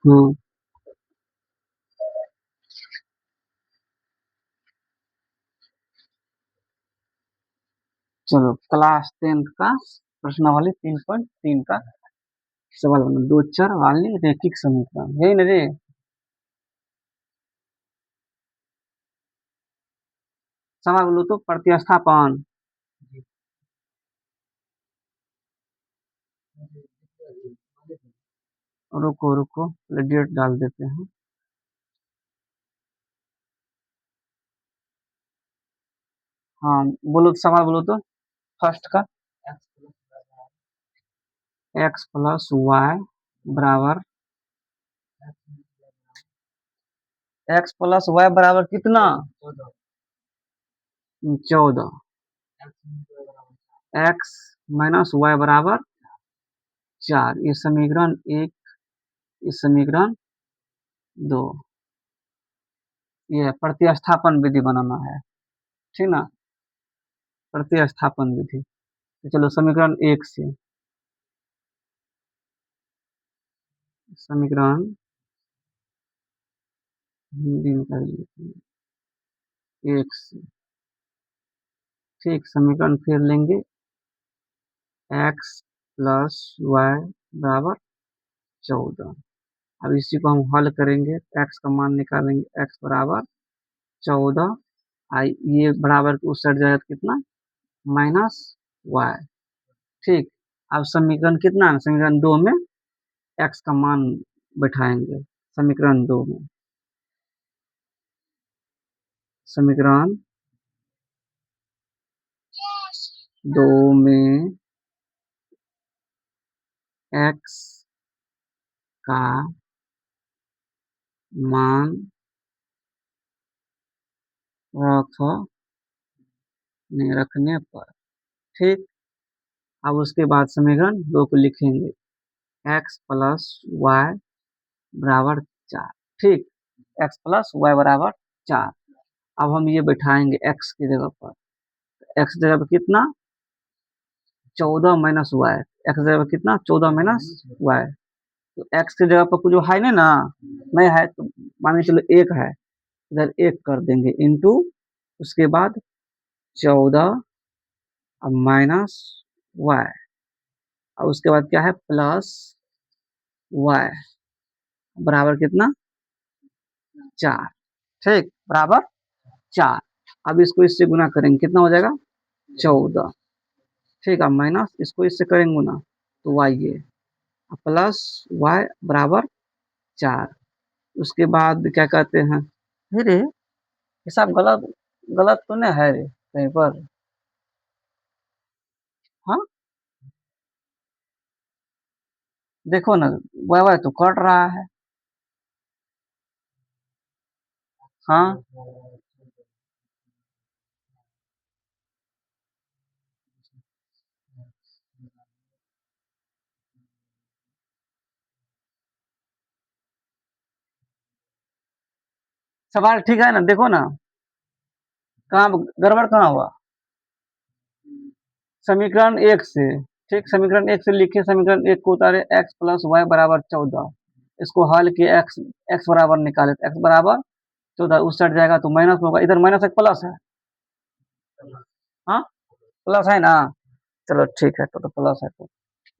हम्म। चलो class 10th का प्रश्नावली 3.3 का सवाल बना, दो चर वाली रैखिक समीकरण, यही ना रे। सवाल बोलो तो प्रतिस्थापन। रुको रुको, पहले डेट डाल देते हैं। हाँ बोलो, सवाल बोलो तो फर्स्ट का। एक्स प्लस वाई बराबर, एक्स प्लस वाई बराबर कितना? 14। एक्स माइनस वाई बराबर 4। ये समीकरण 1, ये समीकरण 2। ये प्रतिस्थापन विधि बनाना है, ठीक ना। प्रतिस्थापन विधि, तो चलो समीकरण 1 से, समीकरण हिंदी में कर लेते हैं 1 से। ठीक, समीकरण फिर लेंगे, एक्स प्लस वाई बराबर 14। अब इसी को हम हल करेंगे, एक्स का मान निकालेंगे, एक्स बराबर 14, ये बराबर उस साइड जाएगा तो कितना, माइनस वाई। ठीक, अब समीकरण कितना है, समीकरण 2 में एक्स का मान बैठाएंगे, समीकरण 2 में, समीकरण 2 में एक्स का मान रखने पर, ठीक। अब उसके बाद समीकरण 2 को लिखेंगे, एक्स प्लस वाई बराबर 4। ठीक, एक्स प्लस वाई बराबर 4। अब हम ये बैठाएंगे एक्स की जगह पर, एक्स जगह पर कितना, 14 माइनस वाई। एक्स जगह पर कितना, 14 माइनस वाई। तो एक्स की जगह पर कुछ है नहीं ना, नहीं है तो मान के चलो 1 है, इधर 1 कर देंगे इंटू, उसके बाद 14 और माइनस वाई, और उसके बाद क्या है, प्लस वाई बराबर कितना, 4। ठीक, बराबर 4। अब इसको इससे गुना करेंगे, कितना हो जाएगा, 14। ठीक है, माइनस इसको इससे करेंगे गुना, तो वाई ये, प्लस वाई बराबर 4। उसके बाद क्या कहते हैं, अरे हिसाब गलत, गलत तो नहीं है रे कहीं पर? हाँ देखो ना, वाई वाई तो कट रहा है। हाँ सवाल ठीक है ना, देखो ना, कहाँ गड़बड़ कहाँ हुआ। समीकरण 1 से, ठीक, समीकरण 1 से लिखे, समीकरण 1 को उतारे, एक्स प्लस वाई बराबर 14। इसको हल किए, एक्स, एक्स बराबर निकाले, एक्स बराबर 14, उस साइड जाएगा तो माइनस होगा, इधर माइनस एक प्लस है। हाँ प्लस है ना, चलो ठीक है, तो प्लस है तो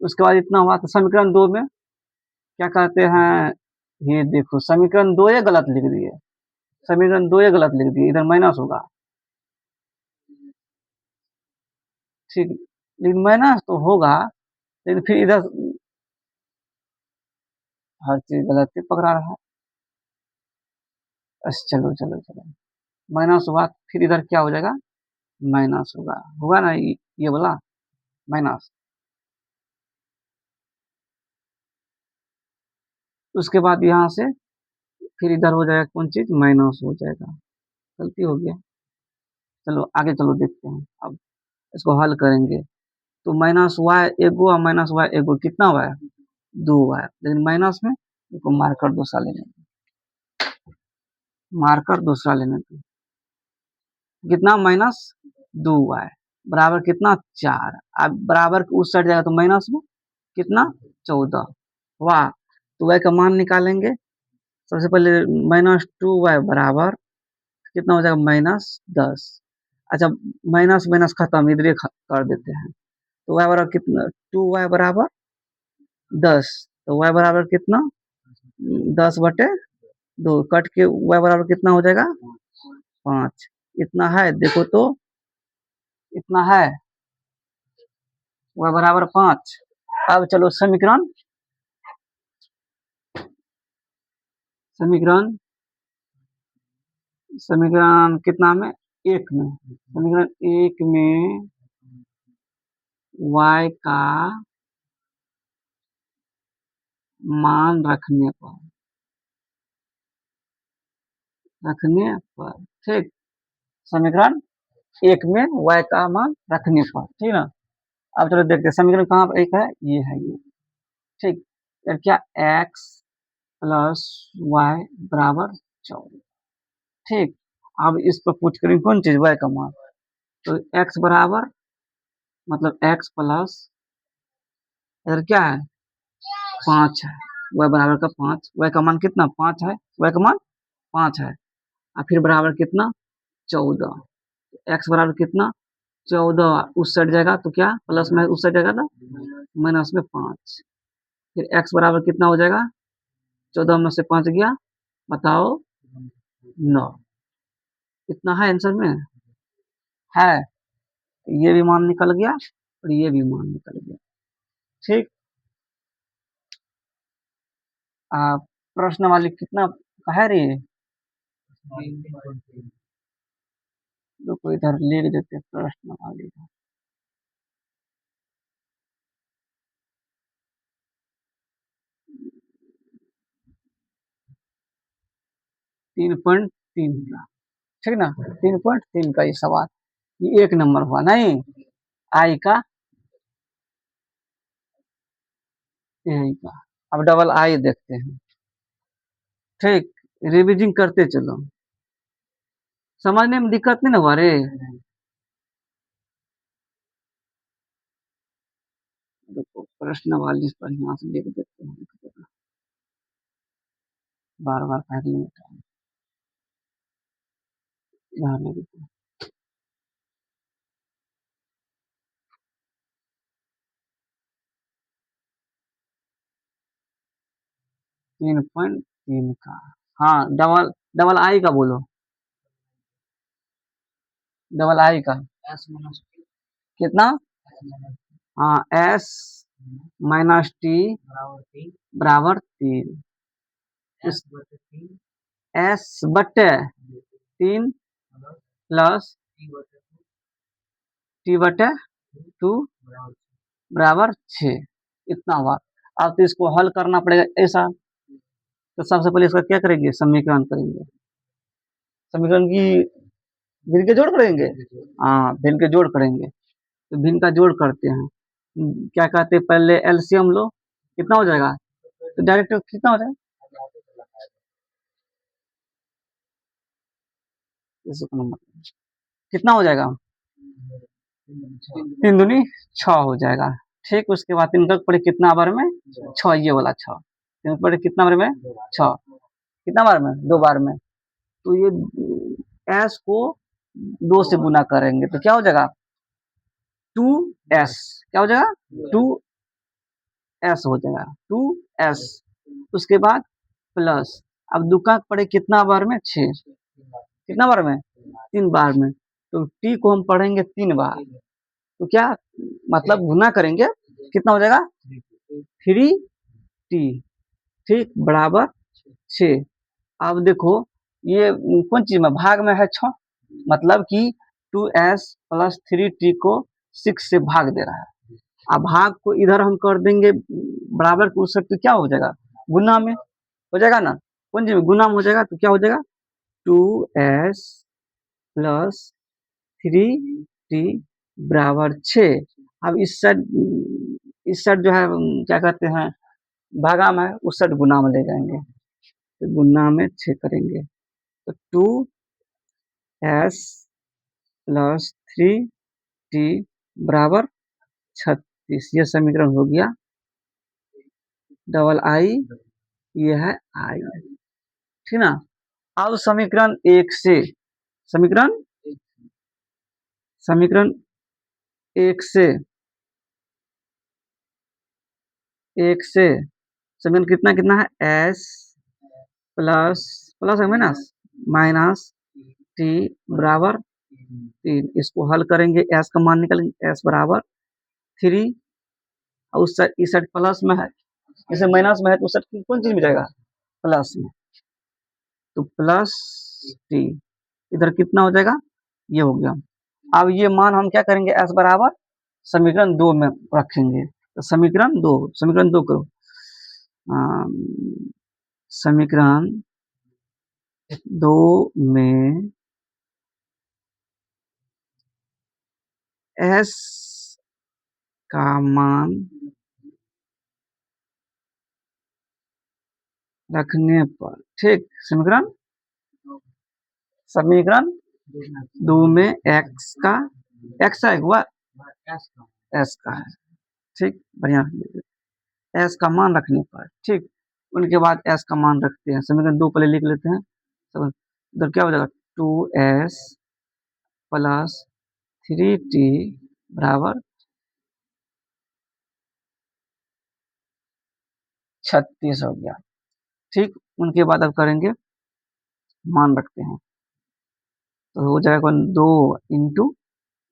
उसके बाद इतना हुआ, तो समीकरण 2 में क्या कहते हैं, ये देखो समीकरण 2 ये गलत लिख दिए, समीकरण 2 ये गलत लिख दिए, इधर माइनस होगा। ठीक, लेकिन माइनस तो होगा, लेकिन फिर इधर हर चीज गलत ही पकड़ा रहा है। अच्छा चलो चलो चलो, माइनस हुआ, फिर इधर क्या हो जाएगा, माइनस होगा, होगा ना ये बोला माइनस। उसके बाद यहाँ से फिर इधर हो जाएगा कौन चीज, माइनस हो जाएगा, गलती हो गया। चलो आगे चलो देखते हैं, अब इसको हल करेंगे, तो माइनस वाई एगो और माइनस वाई एगो कितना हुआ है, 2 हुआ है, लेकिन माइनस में देखो मार्कर दूसरा लेने दो, मार्कर दूसरा लेने दो, कितना, माइनस 2 हुआ है, बराबर कितना, 4। अब बराबर उस साइड जाएगा तो माइनस में कितना, 14। वाह, तो y का मान निकालेंगे। सबसे पहले -2y बराबर कितना हो जाएगा, -10। अच्छा, माइनस माइनस खत्म, इधर ही कर देते हैं। तो y बराबर कितना, 2y बराबर 10। तो y बराबर कितना, 10/2 कट के y बराबर कितना हो जाएगा, 5। इतना है, देखो तो इतना है, y बराबर 5। अब चलो समीकरण समीकरण समीकरण कितना में, 1 में। समीकरण 1 में y का मान रखने पर ठीक, समीकरण 1 में y का मान रखने पर, ठीक ना। अब चलो देखते हैं समीकरण कहाँ पर एक है, ये है ये, ठीक। फिर क्या, x प्लस वाई बराबर 14, ठीक। अब इस पर पूछ करेंगे कौन चीज, y का मान। तो x बराबर मतलब x प्लस, इधर क्या है, 5 है, y बराबर का 5, y का मान कितना, 5 है, y का मान 5 है। और फिर बराबर कितना, 14। x बराबर कितना, 14 उस साइड जाएगा तो क्या, प्लस में उस साइड जाएगा ना, माइनस में 5। फिर x बराबर कितना हो जाएगा, 14 में से 5 गया, बताओ 9। इतना है आंसर में, है। ये भी मान निकल गया और ये भी मान निकल गया, ठीक। प्रश्न वाली कितना कह रही है, रुको इधर लिख देते प्रश्न वाली। 3.3 का, ठीक ना, 3.3 का ये सवाल, ये 1 नंबर हुआ नहीं, आई का, यही का। अब डबल आई देखते हैं, ठीक। रिविजन करते चलो, समझने में दिक्कत नहीं ना हुआ रे। देखो प्रश्न वाली बढ़िया से लिख देते हैं, बार बार पहले लिख देते हैं। 3.3 का, हाँ डबल डबल आई का बोलो, डबल आई का कितना, हाँ एस माइनस टी बराबर 3, एस बटे 3 प्लस टी बटे 2 बराबर 6, इतना हुआ। अब तो इसको हल करना पड़ेगा ऐसा, तो सबसे पहले इसका क्या करेंगे, समीकरण करेंगे। समीकरण की भिन्न के जोड़ करेंगे, हाँ भिन्न के जोड़ करेंगे। तो भिन्न का जोड़ करते हैं, क्या कहते हैं, पहले एलसीएम लो, कितना हो जाएगा, तो डायरेक्ट कितना हो जाएगा, कितना हो जाएगा, 3 दूनी 6 हो जाएगा, ठीक। उसके बाद 3 तक पड़े कितना बार में, 6, ये वाला 6, 3 पड़े कितना बार में, 6, कितना बार में, 2 बार में। तो ये एस को 2 से गुना करेंगे तो क्या हो जाएगा, 2s, क्या हो जाएगा, 2s हो जाएगा, 2s। उसके बाद प्लस, अब दुका पड़े कितना बार में, 6, कितना बार में, 3 बार में। तो t को हम पढ़ेंगे 3 बार, तो क्या मतलब गुना करेंगे, कितना हो जाएगा, 3t, ठीक बराबर 6। अब देखो ये कौन चीज में भाग में है, 6, मतलब कि 2s प्लस 3t को 6 से भाग दे रहा है। अब भाग को इधर हम कर देंगे बराबर को, उस तो क्या हो जाएगा, गुना में हो जाएगा ना, कौन चीज में गुना में हो जाएगा, तो क्या हो जाएगा, 2s प्लस 3t बराबर 6। अब इस साइड जो है क्या कहते हैं, भागा में, उस साइड गुना में ले जाएंगे, तो गुना में 6 करेंगे, तो 2s प्लस 3t बराबर 36, ये समीकरण हो गया। डबल आई ये है आई, ठीक ना। अब समीकरण एक से समीकरण समीकरण एक से समीकरण कितना कितना है, एस प्लस प्लस है माइनस माइनस टी बराबर 3। इसको हल करेंगे, एस का मान निकालेंगे, एस बराबर 3। उस साइड इस साइड प्लस में है, इसे माइनस में है, तो उस साइड कौन चीज में जाएगा, प्लस में। तो प्लस टी इधर कितना हो जाएगा, ये हो गया। अब ये मान हम क्या करेंगे, एस बराबर समीकरण 2 में रखेंगे। तो समीकरण दो करो। अम, समीकरण 2 में एस का मान रखने पर, ठीक, समीकरण 2 में एक्स है हुआ, एस का है, ठीक, बढ़िया। एस का मान रखने पर, ठीक। उनके बाद एस का मान रखते हैं, समीकरण 2 पहले लिख लेते हैं। तो इधर क्या हो जाएगा, 2s प्लस 3t बराबर 36 हो गया, ठीक। उनके बाद अब करेंगे, मान रखते हैं, तो हो जाएगा 2 इंटू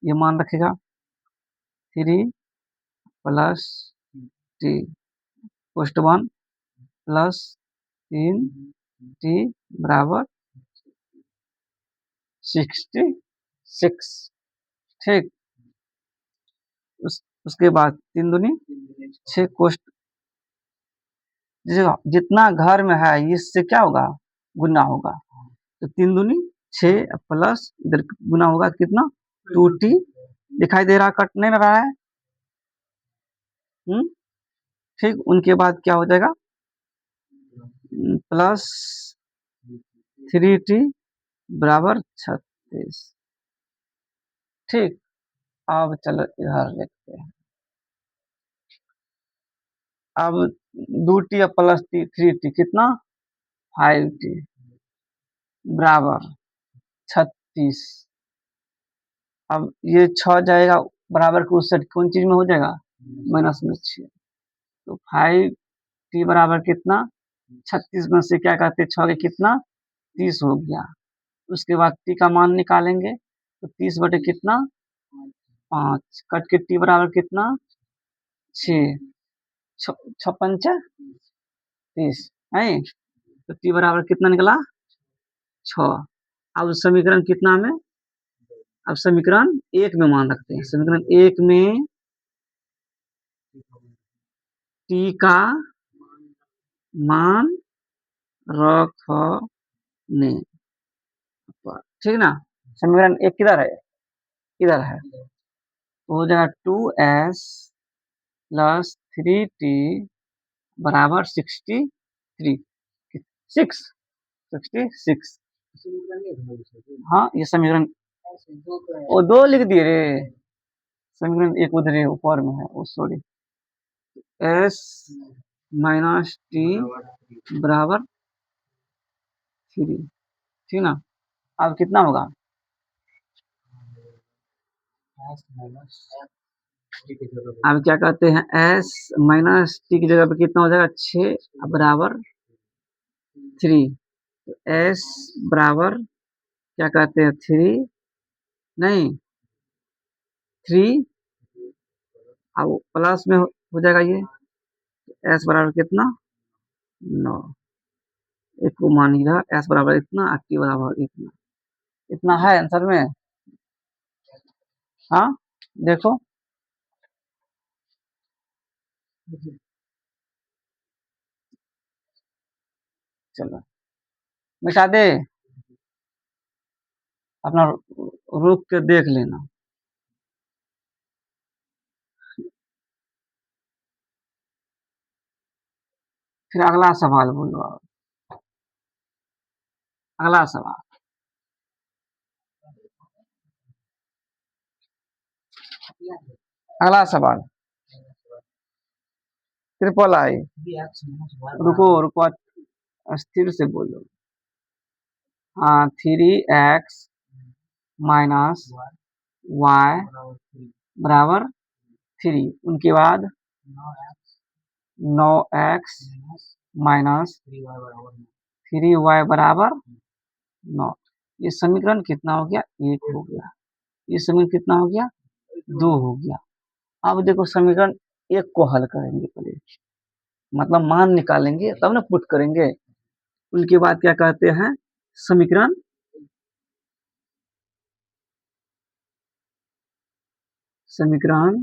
ये मान रखेगा 3 plus T post 1 plus 3t बराबर 66, ठीक। उसके बाद 3 दूनी 6 कोष्ट, जितना घर में है इससे क्या होगा, गुना होगा। तो 3 दूनी 6 प्लस इधर गुना होगा कितना, 2t दिखाई दे रहा, कट नहीं रहा है, ठीक। उनके बाद क्या हो जाएगा, प्लस 3t बराबर 36, ठीक। अब चलो इधर देखते हैं। अब 2t प्लस 3t कितना, 5t बराबर 36। अब ये 6 जाएगा बराबर के उस साइड, कौन चीज में हो जाएगा, माइनस में 6। तो 5t बराबर कितना, 36 में से क्या कहते हैं 6 के कितना, 30 हो गया। उसके बाद t का मान निकालेंगे, तो 30 बटे कितना, 5, कट के t बराबर कितना, 6, 6 पंचा 30 है। तो t बराबर कितना निकला, 6। अब समीकरण कितना में, अब समीकरण 1 में मान रखते हैं, समीकरण 1 में t का मान रखने पर, ठीक ना। समीकरण 1 किधर है, इधर है, तो हो जाएगा 2s प्लस 3t बराबर 63, 66। हाँ, ये समीकरण वो 2 लिख दिए रे, समीकरण 1 उधर है ऊपर में है, ओ सॉरी। s माइनस टी बराबर 3, ठीक ना। अब कितना होगा, अब क्या कहते हैं, s माइनस टी की जगह पे कितना हो जाएगा, 6 बराबर 3। तो s बराबर क्या कहते हैं, 3 नहीं 3, अब प्लस में हो जाएगा ये, s बराबर कितना, 9। एक को मान इधर s बराबर इतना, t बराबर इतना, इतना है आंसर में। हाँ देखो, चलो मिटा दे, अपना रुक के देख लेना। फिर अगला सवाल बोलो, अगला सवाल, अगला सवाल, ट्रिपल आई, रुको रुको, अस्थिर से बोलो। हाँ, 3x माइनस वाई बराबर 3। उनके बाद 9x माइनस 3y बराबर 9। ये समीकरण कितना हो गया? 1 हो गया। ये समीकरण कितना हो गया? 2 हो गया। अब देखो समीकरण 1 को हल करेंगे पहले, मतलब मान निकालेंगे तब ना पुट करेंगे। उनके बाद क्या कहते हैं? समीकरण समीकरण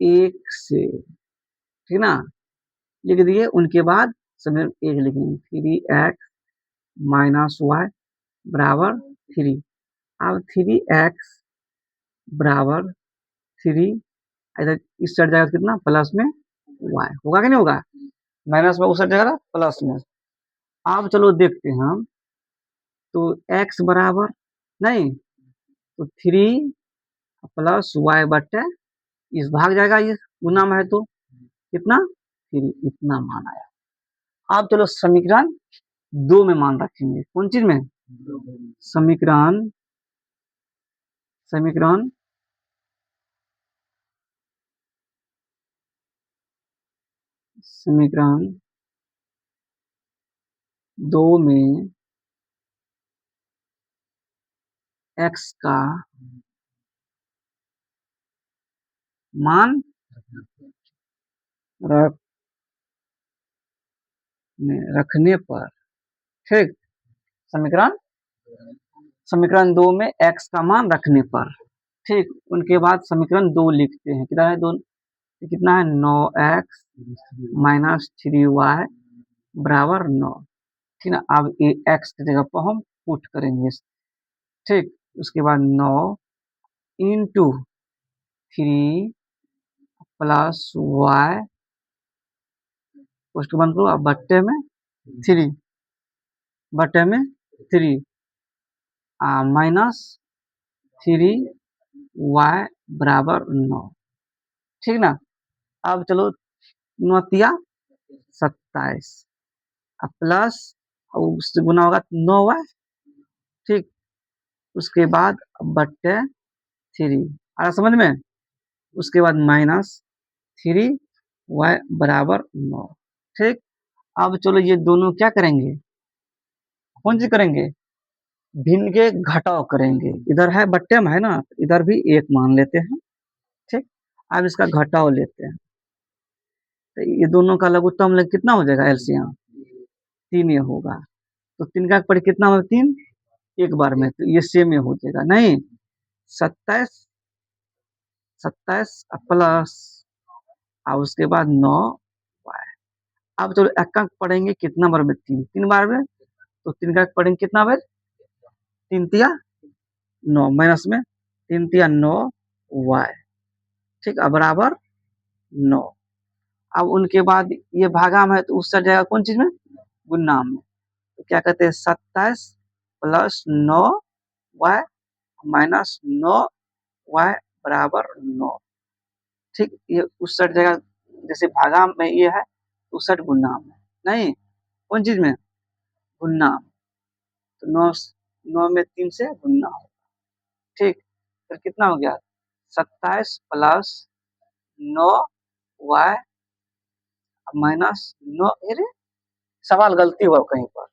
1 से, ठीक ना, लिख दिए। उनके बाद समीकरण 1 लिखेंगे, 3x माइनस वाई बराबर 3। अब 3x बराबर 3, इधर इस साइड जाएगा कितना? प्लस में y होगा कि नहीं होगा? माइनस में उस साइड जाएगा प्लस में। अब चलो देखते हैं हम, तो x बराबर नहीं, तो 3 प्लस वाई बटे इस भाग जाएगा, ये गुना में है तो कितना? 3, इतना मान आया। अब चलो समीकरण 2 में मान रखेंगे। कौन चीज में? समीकरण समीकरण समीकरण 2 में x का मान रखने पर, ठीक, समीकरण समीकरण 2 में x का मान रखने पर, ठीक। उनके बाद समीकरण 2 लिखते हैं। कितना है? 2 कितना है? 9x माइनस 3y बराबर 9, ठीक ना। अब ये x की जगह पर हम पुट करेंगे, ठीक। उसके बाद 9 इंटू 3 प्लस वाई उसके बंद करो, अब बट्टे में 3 बटे में 3 माइनस 3y बराबर 9, ठीक ना। अब चलो 9 27 अब प्लस उससे गुना होगा 9y, ठीक। उसके बाद बट्टे 3 आ समझ में। उसके बाद माइनस 3y बराबर 9, ठीक। अब चलो ये दोनों क्या करेंगे? कौन सी करेंगे? भिन्न के घटाव करेंगे। इधर है बट्टे में है ना, इधर भी 1 मान लेते हैं, ठीक। अब इसका घटाव लेते हैं, तो ये दोनों का लघुत्तम लेंगे, कितना हो जाएगा? एलसीएम 3 ये होगा। तो 3 का पर कितना होगा? 3 एक बार में, तो ये सेम ही हो जाएगा नहीं। 27 27 प्लस और उसके बाद 9y। अब चलो एक का पढ़ेंगे कितना बार में? 3 बार में, तो 3 का पढ़ेंगे कितना बार? 3 तिया 9 माइनस में 3 तिया 9y, ठीक है, बराबर 9। अब उनके बाद ये भागा में है तो उस साइड जाएगा कौन चीज में? गुना में। तो क्या कहते हैं? 27 प्लस 9y माइनस 9y बराबर 9, ठीक। ये उस साइड जाएगा, जैसे भागा में ये है तो उस साइड गुना में नहीं, कौन चीज में? गुना में। तो 9 में 3 से गुना हो, ठीक। फिर कितना हो गया? 27 प्लस 9y माइनस 9, अरे सवाल गलती हुआ कहीं पर,